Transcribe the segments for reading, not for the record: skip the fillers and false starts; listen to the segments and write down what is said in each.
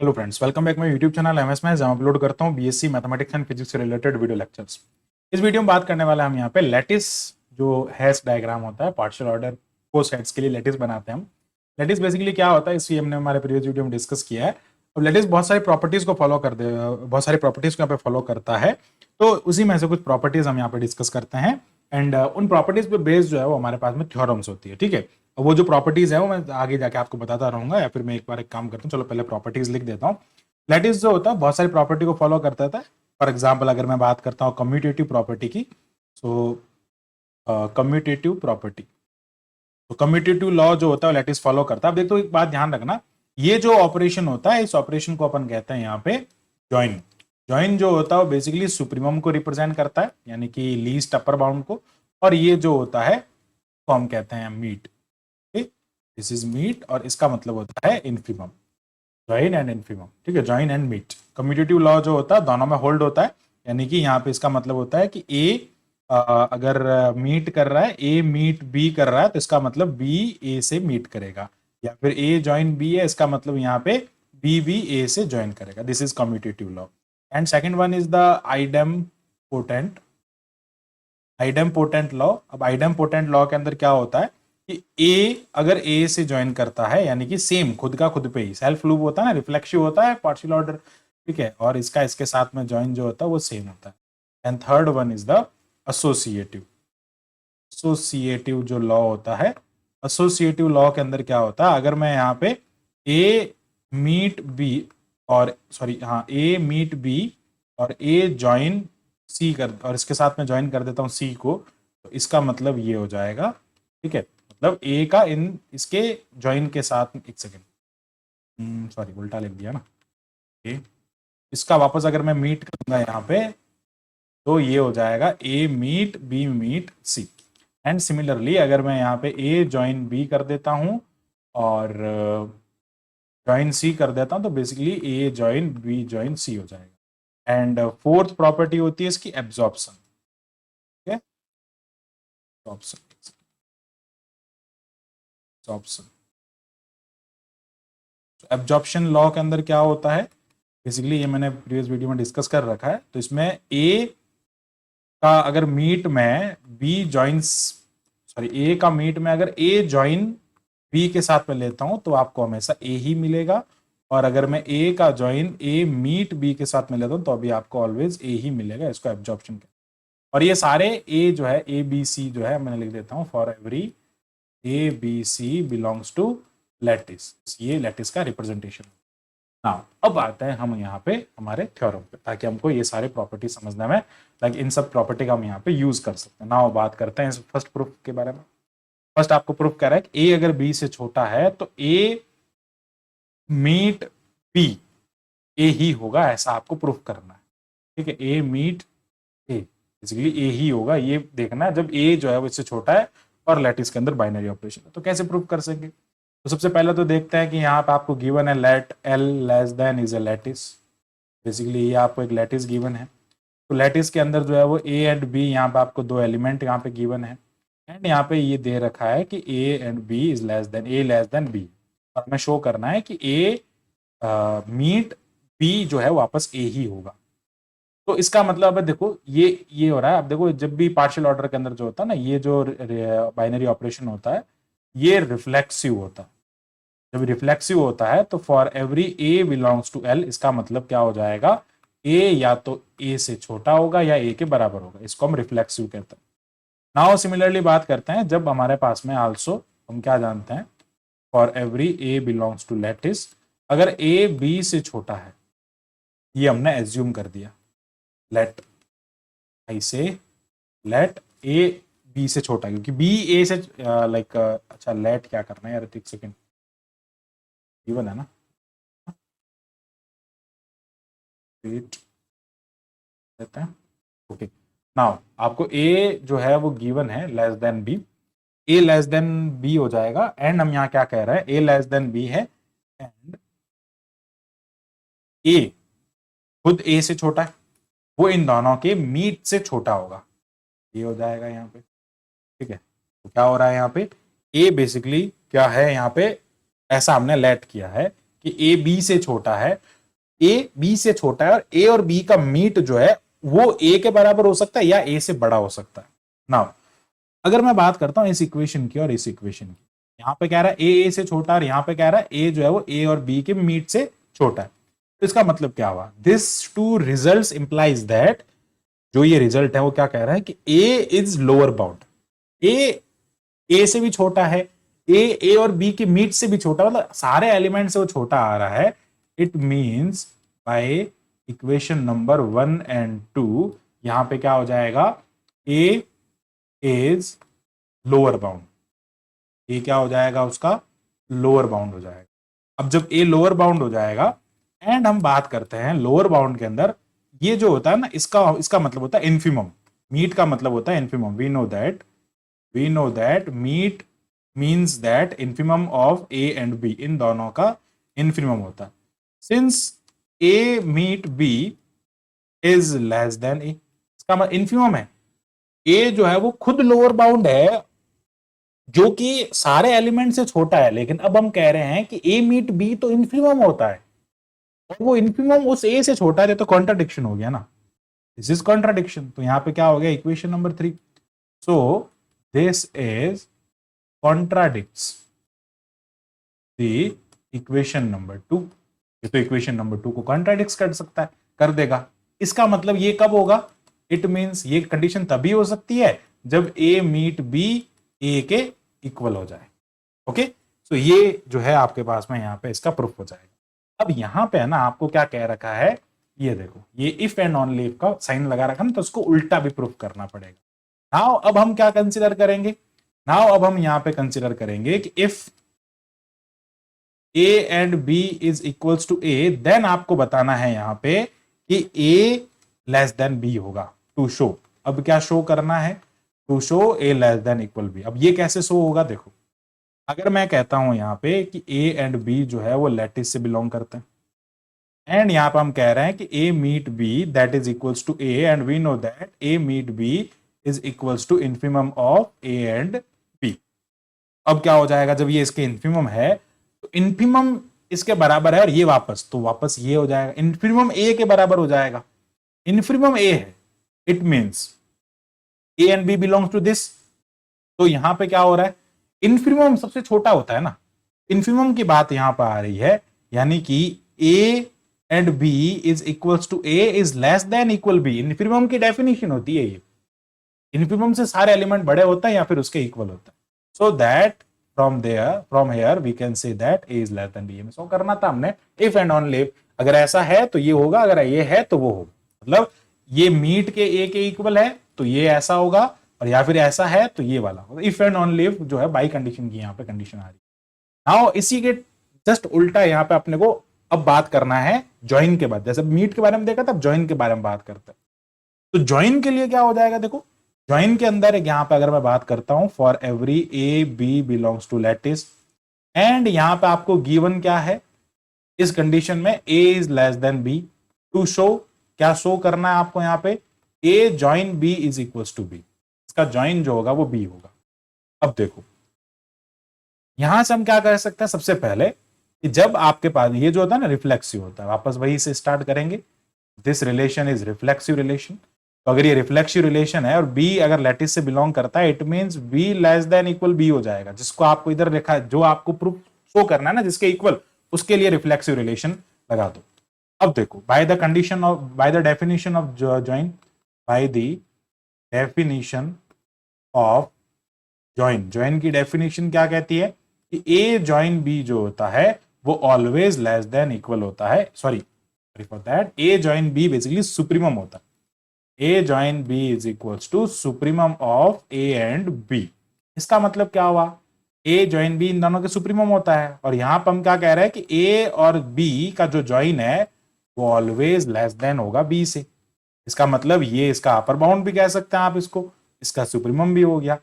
Hello friends, welcome back my YouTube channel MS में, जहां upload करता हूं बीएससी मैथमेटिक्स एंड फिजिक्स से रिलेटेड वीडियो लेक्चर्स। इस वीडियो में बात करने वाले हम यहाँ पे लैटिस जो हैश डायग्राम होता है, पार्शियल ऑर्डर को सेट्स के लिए लैटिस बनाते हैं हम। लैटिस बेसिकली क्या होता है, इसी हमने हमारे प्रीवियस वीडियो में डिस्कस किया है। अब लैटिस बहुत सारी प्रॉपर्टीज को फॉलो कर दे, बहुत सारी प्रॉपर्टीज को यहाँ पे फॉलो करता है, तो उसी में से कुछ प्रॉपर्टीज हम यहाँ पे डिस्कस करते हैं। एंड उन प्रॉपर्टीज पे बेस्ड जो है वो हमारे पास में थ्योरम्स होती है। ठीक है, वो जो प्रॉपर्टीज है वो मैं आगे जाके आपको बताता रहूंगा, या फिर मैं एक बार एक काम करता हूँ, चलो पहले प्रॉपर्टीज लिख देता हूँ। लैटिस जो होता है बहुत सारी प्रॉपर्टी को फॉलो करता था। फॉर एग्जाम्पल अगर मैं बात करता हूँ कम्यूटेटिव प्रॉपर्टी की, सो कम्यूटेटिव प्रॉपर्टी, तो कम्यूटेटिव लॉ जो होता है लैटिस फॉलो करता है। अब देखो एक बात ध्यान रखना, ये जो ऑपरेशन होता है इस ऑपरेशन को अपन कहते हैं यहाँ पे ज्वाइन। ज्वाइन जो होता है वो बेसिकली सुप्रीमम को रिप्रेजेंट करता है, यानी कि लीस्ट अपर बाउंड को, और ये जो होता है तो हम कहते हैं मीट। दिस इज मीट और इसका मतलब होता है इन्फीमम। ज्वाइन एंड इन्फीमम, ठीक है, join and meet. Commutative law जो होता है दोनों में होल्ड होता है, यानी कि यहाँ पे इसका मतलब होता है कि ए अगर मीट कर रहा है, ए मीट बी कर रहा है, तो इसका मतलब बी ए से मीट करेगा, या फिर ए ज्वाइन बी है, इसका मतलब यहाँ पे बी भी ए से ज्वाइन करेगा। This is commutative law. And second one is the idempotent idempotent law. अब आइडेम्पोटेंट लॉ के अंदर क्या होता है कि ए अगर ए से ज्वाइन करता है, यानी कि सेम खुद का खुद पे ही, सेल्फ लूप होता है ना, रिफ्लेक्सिव होता है पार्शियल ऑर्डर, ठीक है, और इसका इसके साथ में ज्वाइन जो होता है वो सेम होता है। And third one is the associative. Associative जो लॉ होता है, एसोसिएटिव लॉ के अंदर क्या होता है, अगर मैं यहाँ पे ए मीट बी और सॉरी हाँ ए मीट बी और ए ज्वाइन सी कर, और इसके साथ में ज्वाइन कर देता हूँ सी को, तो इसका मतलब ये हो जाएगा, ठीक है, मतलब ए का इन इसके ज्वाइन के साथ, एक सेकेंड सॉरी उल्टा लिख दिया ना, ए इसका वापस अगर मैं मीट करूंगा यहाँ पे, तो ये हो जाएगा A meet B meet C. And similarly अगर मैं यहाँ पे ए ज्वाइन बी कर देता हूँ और ज्वाइन सी कर देता हूँ, तो बेसिकली ए ज्वाइन बी ज्वाइन सी हो जाएगा। एंड फोर्थ प्रॉपर्टी होती है इसकी एब्जॉर्प्शन। ठीक है, एब्जॉर्प्शन एब्जॉर्प्शन लॉ के अंदर क्या होता है, बेसिकली ये मैंने प्रीवियस वीडियो में डिस्कस कर रखा है। तो इसमें ए का अगर मीट में बी ज्वाइंस सॉरी ए का मीट में अगर ए ज्वाइन बी के साथ में लेता हूं तो आपको हमेशा ए ही मिलेगा, और अगर मैं ए का ज्वाइन ए मीट बी के साथ में लेता हूं तो अभी आपको ऑलवेज ए ही मिलेगा। इसको एब्जॉर्प्शन कहते हैं। और ये सारे ए जो है ए बी सी जो है मैंने लिख देता हूं, for every A B C belongs to lattice, ये लैटिस का रिप्रेजेंटेशन। हाँ, अब आते हैं हम यहाँ पे हमारे थ्योरम पे, ताकि हमको ये सारे प्रॉपर्टी समझने में, लाइक इन सब प्रॉपर्टी का हम यहाँ पे यूज कर सकते हैं। नाउ बात करते हैं इस फर्स्ट प्रूफ के बारे में। फर्स्ट आपको प्रूफ कह रहा है कि ए अगर बी से छोटा है तो ए मीट बी ए ही होगा, ऐसा आपको प्रूफ करना है। ठीक है, ए मीट ए बेसिकली ए ही होगा, ये देखना है जब ए जो है वो इससे छोटा है और लैटिस के अंदर बाइनरी ऑपरेशन है। तो कैसे प्रूफ कर सकेंगे, तो सबसे पहले तो देखते हैं कि यहाँ पे आपको गिवन है let L less than is a lattice. Basically ये आपको एक लैटिस गिवन है, तो लैटिस के अंदर जो है वो ए एंड बी, यहाँ पे आपको दो एलिमेंट यहाँ पे गिवन है, एंड यहाँ पे ये दे रखा है कि A and B is less than A less than B, और हमें शो करना है कि ए मीट बी जो है वापस ए ही होगा। तो इसका मतलब है देखो ये हो रहा है। अब देखो जब भी पार्शियल ऑर्डर के अंदर जो होता है ना, ये जो बाइनरी ऑपरेशन होता है ये रिफ्लेक्सिव होता है। जब रिफ्लेक्सिव होता है तो for every A belongs to L, इसका मतलब क्या हो जाएगा, ए या तो ए से छोटा होगा या ए के बराबर होगा, इसको हम रिफ्लेक्सिव कहते हैं। नाउ सिमिलरली बात करते हैं जब हमारे पास में आल्सो हम क्या जानते हैं, for every A belongs to lattice, अगर ए बी से छोटा है, ये हमने एज्यूम कर दिया, लेट आई से लेट ए बी से छोटा है, क्योंकि बी ए से लाइक अच्छा लेट क्या करना है यार, एक सेकेंड, गिवन है ना, वेट देते हैं। ओके, नाउ आपको ए जो है वो गिवन है लेस देन बी, ए लेस देन बी हो जाएगा। एंड हम यहाँ क्या कह रहे हैं, ए लेस देन बी है एंड ए खुद ए से छोटा है, वो इन दोनों के मीट से छोटा होगा, ये हो जाएगा यहाँ पे। ठीक है, तो क्या हो रहा है यहाँ पे, ए बेसिकली क्या है यहाँ पे, ऐसा हमने लेट किया है कि ए बी से छोटा है, ए बी से छोटा है, और ए और बी का मीट जो है वो ए के बराबर हो सकता है या ए से बड़ा हो सकता है। नाउ अगर मैं बात करता हूं इस इक्वेशन की और इस इक्वेशन की, यहां पे कह रहा है ए से छोटा और यहां पे कह रहा है ए जो है वो ए और बी के मीट से छोटा है, तो इसका मतलब क्या हुआ, this two result implies that, जो ये रिजल्ट है वो क्या कह रहा है कि ए इज लोअर बाउंड, ए से भी छोटा है, ए और बी के मीट से भी छोटा, मतलब सारे एलिमेंट से वो छोटा आ रहा है। It means by equation number 1 and 2 यहां पे क्या हो जाएगा, ए इज लोअर बाउंड, ये क्या हो जाएगा, उसका लोअर बाउंड हो जाएगा। अब जब ए लोअर बाउंड हो जाएगा, एंड हम बात करते हैं लोअर बाउंड के अंदर ये जो होता है ना, इसका मतलब होता है इन्फिमम, मीट का मतलब होता है infimum. We know that meet means that infimum of A and B, इन दोनों का इन्फिमम होता है। Since A meet B is less than A, इसका मतलब इन्फिमम है, ए जो है वो खुद लोअर बाउंड है जो कि सारे एलिमेंट से छोटा है, लेकिन अब हम कह रहे हैं कि ए मीट बी तो इन्फिमम होता है और वो इन्फिमम उस ए से छोटा है, तो कॉन्ट्राडिक्शन हो गया ना, दिस इज कॉन्ट्राडिक्शन। तो यहां पे क्या हो गया, equation number 3, so this is contradicts the equation number 2, ये तो इक्वेशन नंबर 2 को कॉन्ट्राडिक्ट कर सकता है, कर देगा। इसका मतलब ये कब होगा, इट मींस ये कंडीशन तभी हो सकती है जब ए मीट बी ए के इक्वल हो जाए। ओके, सो ये जो है आपके पास में यहाँ पे इसका प्रूफ हो जाएगा। अब यहाँ पे है ना आपको क्या कह रखा है, ये देखो, ये इफ एंड ओनली इफ का साइन लगा रखा ना, तो उसको उल्टा भी प्रूफ करना पड़ेगा। नाउ अब हम क्या कंसिडर करेंगे, नाउ अब हम यहाँ पे कंसिडर करेंगे कि if A and B is equals to A, then आपको बताना है यहाँ पे कि ए लेस देन बी होगा, टू शो। अब क्या शो करना है, to show A less than equal B. अब ये कैसे शो होगा, देखो अगर मैं कहता हूं यहाँ पे कि ए एंड बी जो है वो लैटिस से बिलोंग करते हैं, एंड यहाँ पे हम कह रहे हैं कि A meet B that is equals to A, and we know that A meet B is equals to infimum of A and B. अब क्या हो जाएगा, जब ये इसके इन्फिमम है तो इन्फिमम इसके बराबर है, और ये वापस तो वापस ये हो जाएगा, इन्फिमम ए के बराबर हो जाएगा, इन्फिमम ए है, it means A and B belongs to this. तो यहां पे क्या हो रहा है, इन्फिमम सबसे छोटा होता है ना, इन्फिमम की बात यहां पर आ रही है, यानी कि A and B is equals to A is less than equal B, infimum की डेफिनेशन होती है ये, इन्फिमम से सारे एलिमेंट बड़े होता है या फिर उसके इक्वल होता है। So that from here we can say that A is less than B. सो करना था हमने इफ एंड ओनली इफ, अगर ऐसा है तो ये होगा, अगर ये है तो वो होगा, मतलब ये मीट के ए के इक्वल है तो ये ऐसा होगा, और या फिर ऐसा है तो ये वाला होगा। इफ एंड ओनली इफ जो है बाई कंडीशन की यहाँ पे कंडीशन आ रही है। नाउ इसी के जस्ट उल्टा यहाँ पे अपने को अब बात करना है ज्वाइन के बाद, जैसे मीट के बारे में देखा था, अब ज्वाइन के बारे में बात करते हैं। तो ज्वाइन के लिए क्या हो जाएगा, देखो ज्वाइन के अंदर यहाँ पे अगर मैं बात करता हूं for every A B belongs to lattice, and यहां पे आपको गिवन क्या है, इस कंडीशन में A is less than B, to show, क्या शो करना है आपको यहाँ पे, A join B is equals to B, इसका ज्वाइन जो होगा वो बी होगा। अब देखो यहां से हम क्या कर सकते हैं, सबसे पहले कि जब आपके पास ये जो होता है ना रिफ्लेक्सिव होता है, वापस वही से स्टार्ट करेंगे, this relation is reflexive relation. तो अगर ये रिफ्लेक्सिव रिलेशन है और बी अगर लैटिस से बिलोंग करता है, it means B less than equal B हो जाएगा, जिसको आपको इधर लिखा है, जो आपको प्रूफ शो करना है ना जिसके इक्वल, उसके लिए रिफ्लेक्सिव रिलेशन लगा दो। अब देखो by the condition of, bye the definition of join, bye the definition of join, join की डेफिनेशन क्या कहती है कि ए ज्वाइन बी जो होता है वो ऑलवेज लेस देन इक्वल होता है, sorry for that A join B basically supremum होता है, A join B is equals to supremum of A and B. इसका मतलब क्या हुआ, ए ज्वाइन बी इन दोनों के सुप्रीमम होता है, और यहां पर हम क्या कह रहे हैं कि ए और बी का जो ज्वाइन है वो ऑलवेज लेस देन होगा बी से। इसका मतलब ये इसका अपर बाउंड भी कह सकते हैं आप इसको, इसका सुप्रीमम भी हो गया।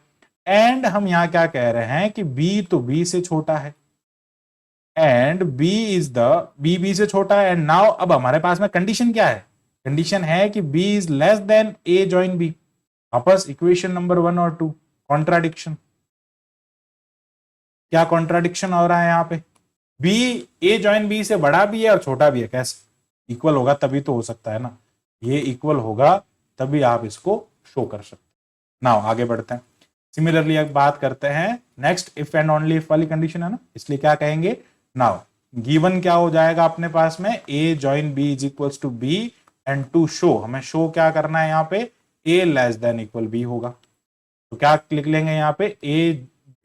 एंड हम यहां क्या कह रहे हैं कि बी तो बी से छोटा है, and B is the B से छोटा है, एंड नाउ अब हमारे पास में कंडीशन क्या है, कंडीशन है कि B is less than A join B. वापस इक्वेशन नंबर 1 और 2, कॉन्ट्राडिक्शन, क्या कॉन्ट्राडिक्शन हो रहा है यहाँ पे, बी, ए जॉइन बी से बड़ा भी है और छोटा भी है, कैसे इक्वल होगा तभी तो हो सकता है ना, ये इक्वल होगा तभी आप इसको शो कर सकते हैं। नाउ आगे बढ़ते हैं। सिमिलरली अब बात करते हैं next, if and only if वाली कंडीशन है ना, इसलिए क्या कहेंगे, नाउ गिवन क्या हो जाएगा अपने पास में, A join B is equals to B and to show, हमें शो क्या करना है यहाँ पे, A less than equal B होगा, तो क्या लिख लेंगे यहाँ पे, ए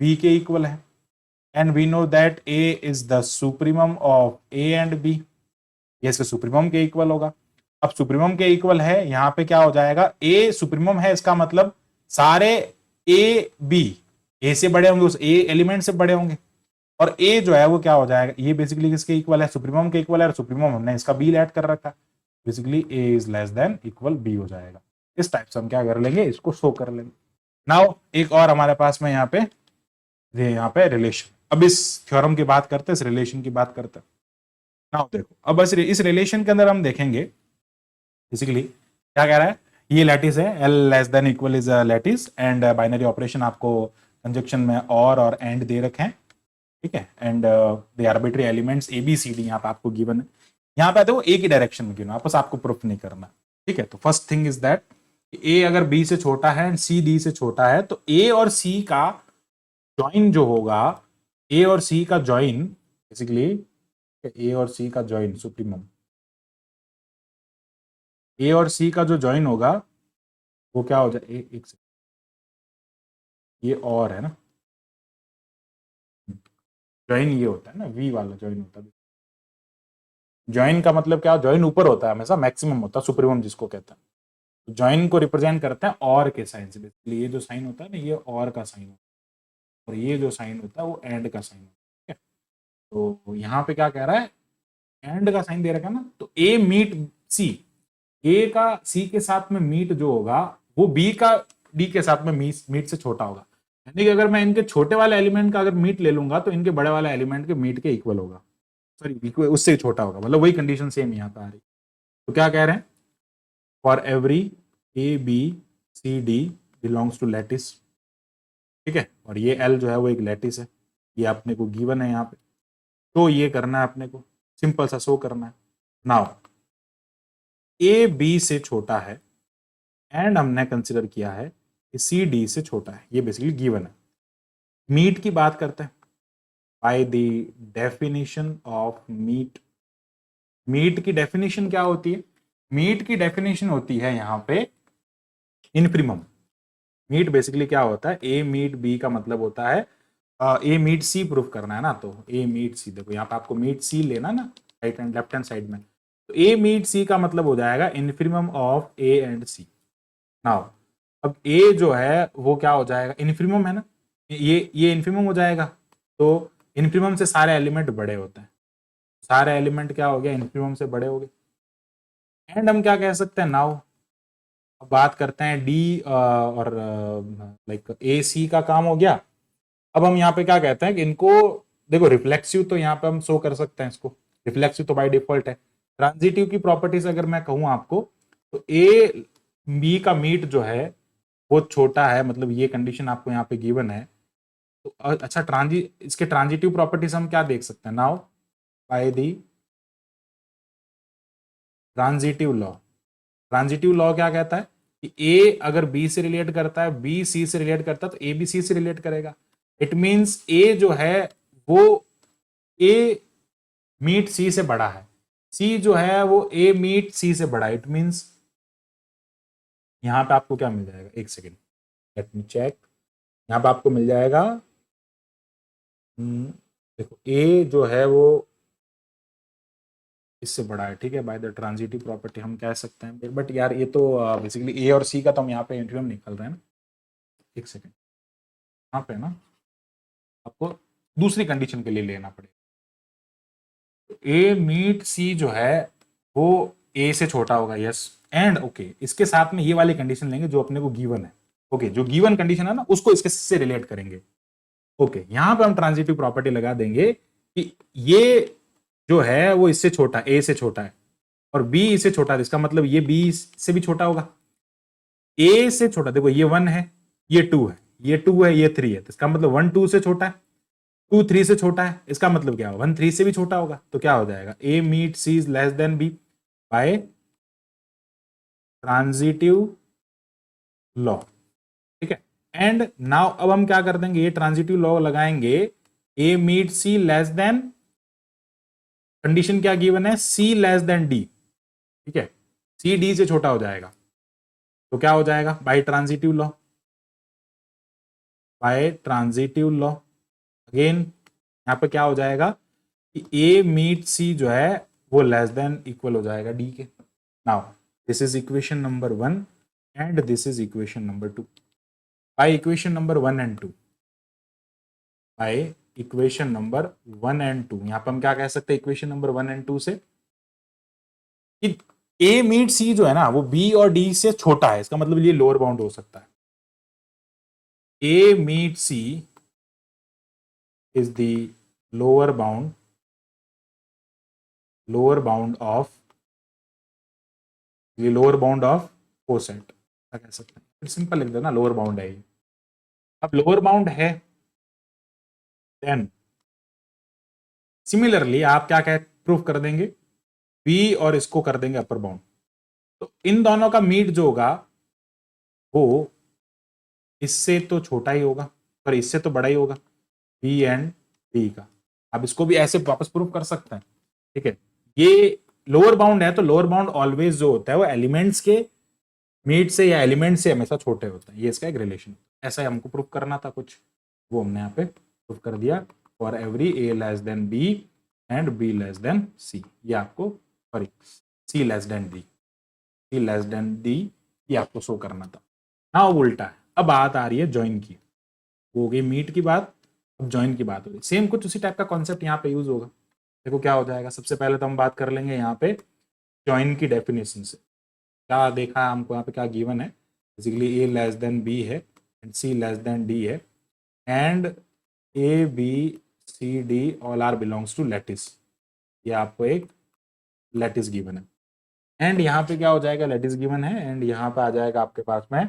बी के इक्वल है and we know that A is the supremum of A and B, ये इसके सुप्रीमम के इक्वल होगा। अब सुप्रीमम के इक्वल है, यहां पे क्या हो जाएगा, ए सुप्रीमम है, इसका मतलब सारे ए बी ए से बड़े होंगे, उस ए एलिमेंट से बड़े होंगे, और ए जो है वो क्या हो जाएगा, ये बेसिकली किसके इक्वल है, सुप्रीमम के इक्वल है, और सुप्रीमम हमने इसका बी ऐड कर रखा है, basically A is less than equal B हो जाएगा। इस टाइप से हम क्या कर लेंगे, इसको शो कर लेंगे। नाउ एक और हमारे पास में यहाँ पे रिलेशन, अब इस थ्योरम की बात करते हैं, इस रिलेशन की बात करते हैं। नाउ देखो, अब बस इस रिलेशन के अंदर हम देखेंगे बेसिकली क्या कह रहा है, ये लैटिस है, L less than equal is lattice and binary operation आपको कंजक्शन में और एंड दे रखे हैं, ठीक है, and the arbitrary elements A B C D यहाँ पे आपको गिवन है, यहाँ पे देखो एक ही डायरेक्शन में गिवन, आपस आपको प्रूफ नहीं करना, ठीक है। तो फर्स्ट थिंग इज दैट ए अगर बी से छोटा है एंड सी डी से छोटा है, तो ए और सी का ज्वाइन जो होगा, ए और सी का ज्वाइन बेसिकली, ए और सी का ज्वाइन सुप्रीमम, ए और सी का जो ज्वाइन होगा वो क्या हो जाए, एक सेकंड, ये और है ना, ज्वाइन ये होता है ना, वी वाला ज्वाइन होता है, ज्वाइन का मतलब क्या, ज्वाइन ऊपर होता है हमेशा, मैक्सिमम होता है, सुप्रीमम जिसको कहते हैं, तो ज्वाइन को रिप्रेजेंट करते हैं और के साइन से, बेसिकली ये जो साइन होता है ना, ये और का साइन होता है, और ये जो साइन होता है वो एंड का साइन होता है, ठीक है। तो यहाँ पे क्या कह रहा है, एंड का साइन दे रखा है ना, तो ए मीट सी, ए का सी के साथ में मीट जो होगा वो बी का डी के साथ में मीट से छोटा होगा, यानी कि अगर मैं इनके छोटे वाले एलिमेंट का अगर मीट ले लूंगा तो इनके बड़े वाले एलिमेंट के मीट के इक्वल होगा, सॉरी उससे छोटा होगा, मतलब वही कंडीशन सेम यहाँ पे आ रही। तो क्या कह रहे हैं, for every A B C D belongs to lattice, ठीक है, और ये एल जो है वो एक लैटिस है, ये अपने को गिवन है यहाँ पे, तो ये करना है अपने को, सिंपल सा शो करना है। नाउ ए बी से छोटा है एंड हमने कंसिडर किया है कि सी डी से छोटा है, ये बेसिकली गिवन है। मीट की बात करते हैं, by the definition of meet, meet की डेफिनेशन क्या होती है, मीट की डेफिनेशन होती है यहाँ पे इनफिनिमम। मीट बेसिकली क्या होता है, ए मीट बी का मतलब होता है ए मीट सी प्रूफ करना है ना, तो ए मीट सी, देखो यहाँ पे आपको मीट सी लेना ना, right and left hand side में, तो ए मीट सी का मतलब हो जाएगा infimum of A and C. Now अब ए जो है वो क्या हो जाएगा, इनफिनिमम है ना, ये इनफिनिमम हो जाएगा, तो इनफिनिमम से सारे एलिमेंट बड़े होते हैं, सारे एलिमेंट क्या हो गया, इनफिनिमम से बड़े हो गए, एंड हम क्या कह सकते हैं, नाउ अब बात करते हैं डी और लाइक ए सी का काम हो गया। अब हम यहाँ पे क्या कहते हैं कि इनको देखो, रिफ्लेक्सिव तो यहाँ पे हम शो कर सकते हैं, इसको रिफ्लेक्सिव तो बाय डिफॉल्ट है। ट्रांजिटिव की प्रॉपर्टीज अगर मैं कहूँ आपको, तो ए बी का मीट जो है वो छोटा है, मतलब ये कंडीशन आपको यहाँ पे गिवन है, तो अच्छा इसके ट्रांजिटिव प्रॉपर्टीज हम क्या देख सकते हैं, now by the transitive law, transitive law क्या कहता है कि ए अगर बी से रिलेट करता है, बी सी से रिलेट करता है, तो ए बी सी से रिलेट करेगा। इट मीन्स ए जो है वो ए मीट सी से बड़ा है, सी जो है वो ए मीट सी से बड़ा है, इट मीन्स यहां पे आपको क्या मिल जाएगा, एक सेकेंड लेट मी चेक, यहां पे आपको मिल जाएगा, देखो ए जो है वो इससे बड़ा है, ठीक है, बाय द ट्रांजिटिव प्रॉपर्टी हम कह सकते हैं, बट यार ये तो बेसिकली ए और सी का तो हम यहाँ पे इंटीग्रल निकल रहे हैं ना, एक सेकेंड, यहाँ पे ना आपको दूसरी कंडीशन के लिए लेना पड़ेगा, ए मीट सी जो है वो ए से छोटा होगा, यस, एंड ओके इसके साथ में ये वाली कंडीशन लेंगे जो अपने को गिवन है, ओके जो गिवन कंडीशन है ना उसको इसके से रिलेट करेंगे, ओके यहां पे हम ट्रांजिटिव प्रॉपर्टी लगा देंगे कि ये जो है वो इससे छोटा, ए से छोटा है, और बी इससे छोटा है, इसका मतलब ये बी से भी छोटा होगा, ए से छोटा, देखो ये 1 है, ये 2 है, ये 2 है, ये 3 है, तो इसका मतलब 1 2 से छोटा है, 2 3 से छोटा है, इसका मतलब क्या होगा 1 3 से भी छोटा होगा, तो क्या हो जाएगा A meet C is less than B by transitive law. ठीक है, एंड नाउ अब हम क्या कर देंगे, ये ट्रांजिटिव लॉ लगाएंगे, ए मीट सी लेस देन, कंडीशन क्या गिवन है, सी लेस देन डी। ठीक है, सी डी से छोटा हो जाएगा, तो क्या हो जाएगा by transitive law, by transitive law again यहां पे क्या हो जाएगा कि ए मीट सी जो है वो लेस देन इक्वल हो जाएगा डी के। Now this is equation number 1 and this is equation number 2। By equation number 1 and 2, by equation number 1 and 2, यहां पर हम क्या कह सकते हैं इक्वेशन नंबर 1 एंड 2 से कि ए मीट सी जो है ना वो बी और डी से छोटा है, इसका मतलब ये लोअर बाउंड हो सकता है। A meet C is the lower bound of coset, क्या कह सकते हैं, सिंपल लिख दो ना, लोअर बाउंड है ये। अब लोअर बाउंड है, देन सिमिलरली आप क्या कह प्रूफ कर देंगे, बी और इसको कर देंगे अपर बाउंड, तो इन दोनों का मीट जो होगा वो इससे तो छोटा ही होगा पर इससे तो बड़ा ही होगा, बी एंड डी का। आप इसको भी ऐसे वापस प्रूफ कर सकते हैं। ठीक है, ये लोअर बाउंड है, तो लोअर बाउंड ऑलवेज जो होता है वो एलिमेंट्स के मीट से या एलिमेंट से हमेशा छोटे होते हैं, ये इसका एक रिलेशन। ऐसा ही हमको प्रूफ करना था कुछ, वो हमने यहाँ पे प्रूफ कर दिया, for every A less than B and B less than C, ये आपको sorry C less than D, C less than D, ये आपको शो करना था। ना वो उल्टा है। अब बात आ रही है ज्वाइन की, वो हो गई मीट की बात, अब ज्वाइन की बात हो रही है। सेम कुछ उसी टाइप का कॉन्सेप्ट यहाँ पे यूज होगा। देखो क्या हो जाएगा, सबसे पहले तो हम बात कर लेंगे यहाँ पे ज्वाइन की डेफिनेशन से। क्या देखा है हमको यहाँ पे, क्या गिवन है, basically A less than B है and C less than D है and A B C D all are belongs to lattice, ये आपको एक लैटिस गिवन है। एंड यहाँ पे क्या हो जाएगा, लैटिस गिवन है एंड यहाँ पे आ जाएगा आपके पास में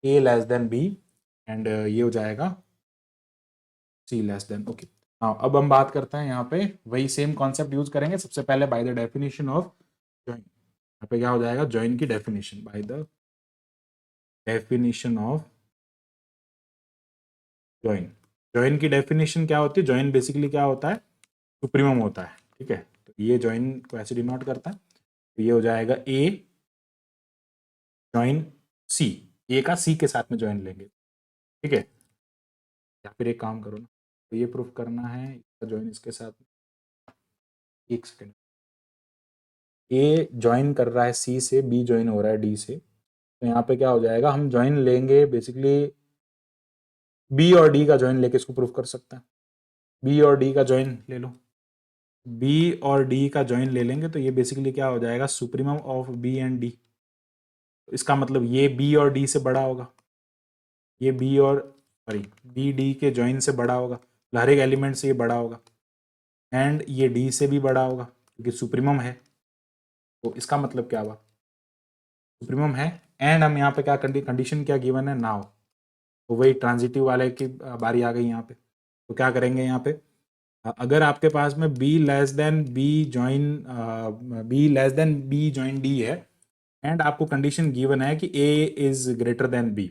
ए लेस देन बी एंड ये हो जाएगा सी लेस देन। ओके, हाँ अब हम बात करते हैं यहाँ पे वही सेम कॉन्सेप्ट यूज करेंगे। सबसे पहले bye the definition of join, यहाँ पे क्या हो जाएगा, ज्वाइन की definition, bye the definition of join. Join की डेफिनेशन क्या होती है, ज्वाइन बेसिकली क्या होता है, सुप्रीमम होता है। ठीक है, तो ये ज्वाइन को ऐसे डिनोट करता है, तो ये हो जाएगा ए ज्वाइन सी, ए का सी के साथ में ज्वाइन लेंगे। ठीक है, या फिर एक काम करो ना, तो ये प्रूफ करना है ज्वाइन इसके साथ, एक सेकेंड, ए ज्वाइन कर रहा है सी से, बी ज्वाइन हो रहा है डी से, तो यहाँ पे क्या हो जाएगा, हम ज्वाइन लेंगे बेसिकली बी और डी का ज्वाइन लेके इसको प्रूफ कर सकते हैं। बी और डी का ज्वाइन ले लो, बी और डी का ज्वाइन ले लेंगे तो ये बेसिकली क्या हो जाएगा, supremum of B and D. इसका मतलब ये बी और डी से बड़ा होगा, ये बी और सॉरी बी डी के ज्वाइन से बड़ा होगा, हर एक एलिमेंट से ये बड़ा होगा एंड ये डी से भी बड़ा होगा क्योंकि सुप्रीमम है। तो इसका मतलब क्या हुआ, सुप्रीमम है एंड हम यहाँ पे क्या कंडीशन क्या गिवन है नाउ, तो वही ट्रांजिटिव वाले की बारी आ गई यहाँ पे। तो क्या करेंगे यहाँ पे, अगर आपके पास में B less than B join D है एंड आपको कंडीशन गिवन है कि A is greater than B,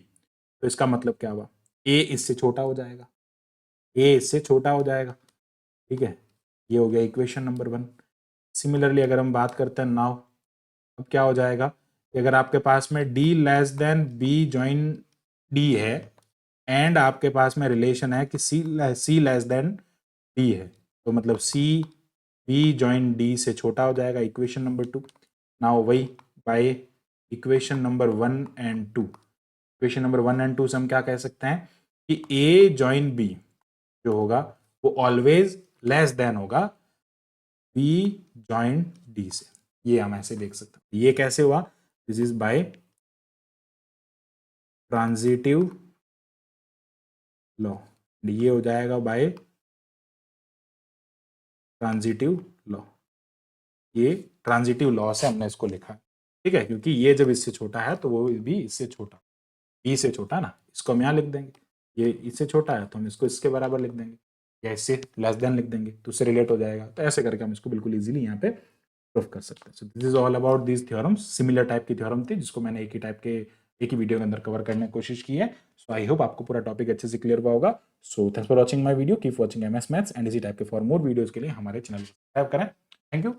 तो इसका मतलब क्या हुआ, ए इससे छोटा हो जाएगा, ए इससे छोटा हो जाएगा। ठीक है, ये हो गया इक्वेशन नंबर 1। सिमिलरली अगर हम बात करते हैं नाउ, अब क्या हो जाएगा कि अगर आपके पास में D less than B join D है एंड आपके पास में रिलेशन है कि सी लेस देन डी है, तो मतलब सी बी ज्वाइन डी से छोटा हो जाएगा, इक्वेशन नंबर 2। नाउ वही by equation number 1 and 2, equation number 1 and 2 से हम क्या कह सकते हैं कि ए ज्वाइन बी जो होगा वो ऑलवेज लेस देन होगा बी ज्वाइन डी से, ये हम ऐसे देख सकते हैं। ये कैसे हुआ, this is by transitive law, ये हो जाएगा बाय ट्रांजिटिव लॉ, ये ट्रांजिटिव लॉ से हमने इसको लिखा है। ठीक है, क्योंकि ये जब इससे छोटा है तो वो भी इससे छोटा, बी से छोटा ना, इसको हम यहाँ लिख देंगे, ये इससे छोटा है तो हम इसको इसके बराबर लिख देंगे। या इससे लेस देन लिख देंगे तो उससे रिलेट हो जाएगा। तो ऐसे करके हम इसको बिल्कुल इजीली यहाँ पे प्रूफ कर सकते हैं। So this is all about these theorems. Similar type की थ्योरम थी जिसको मैंने एक ही वीडियो के अंदर कवर करने की कोशिश की है। सो आई होप आपको पूरा टॉपिक अच्छे से क्लियर हुआ होगा। So thanks for watching my video, keep watching MS maths and इसी टाइप के फॉर मोर वीडियोज के लिए हमारे चैनल को सब्सक्राइब करें। Thank you.